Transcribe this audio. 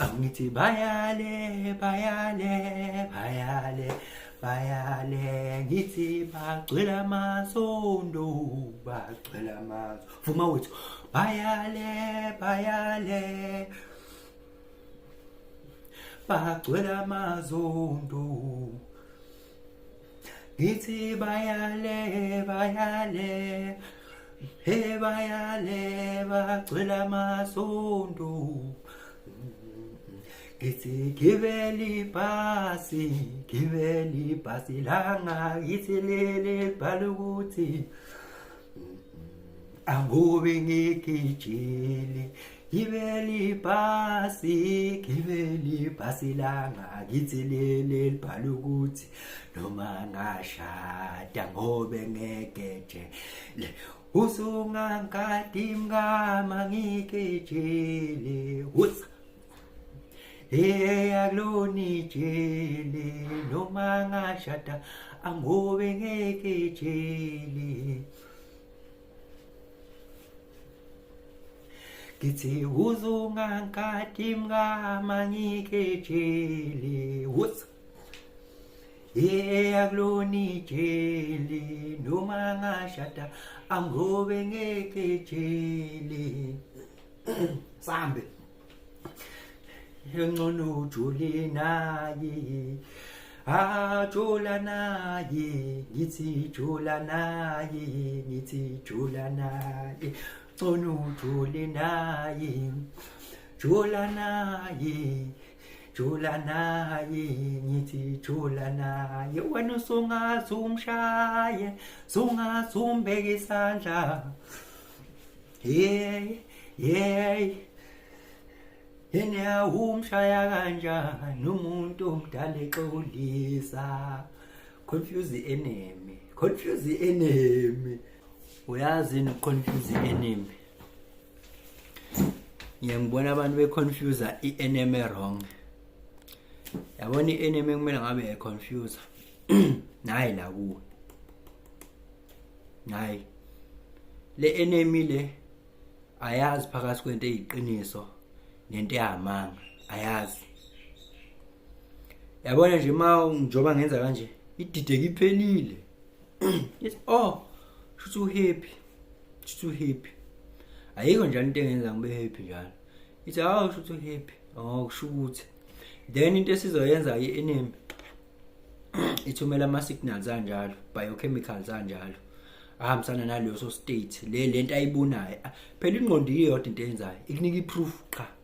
Angithi bayale bayale bayale bayale ngithi bagcwele amasondo bagcwele amasondo vuma wethu bayale bayale bagcwele amasondo ngithi bayale bayale he bayale bagcwele amasondo ngithi gibeli bhasi langa ngithi lele bhala ukuthi angobe ngigijile gibeli bhasi langa ngithi lele bhala ukuthi noma ngashada ngobe ngegejele usungangadi mngama ngigejele akuloni jele noma ngashada angobe ngekejele ngithi uzungangadi mngama ngikejele akuloni jele noma ngashada angobe ngekejele sambe ngcono ujule naye ajula naye ngithi jula naye ngithi jula naye ngcono ujule naye jula naye jula naye ngithi jula naye wena usungazumshaye sungazumbeka isandla yena umshaya kanjani umuntu omdala exolisa confuse enemy uyazi ni confuse enemy ngiyangibona abantu beconfuse i-enemy wrong yabona i-enemy kumele ngabe econfuse nayi la kuwe nayi le enemy le ayazi phakathi kwento eyiqiniso nento yamanga ayazi yabona nje njoba ngenza kanje idideke iphelile yes shuthi happy ayikho njalo into engenza ngibe happy njalo ithi shuthi happy kusho ukuthi then into esizoyenza i-enemy ithumela ama-signals anjalo biochemicals anjalo ahambisana naleso state lento ayibonayo phela ingqondo iyodwa into eyenzayo ikunika i-proof qha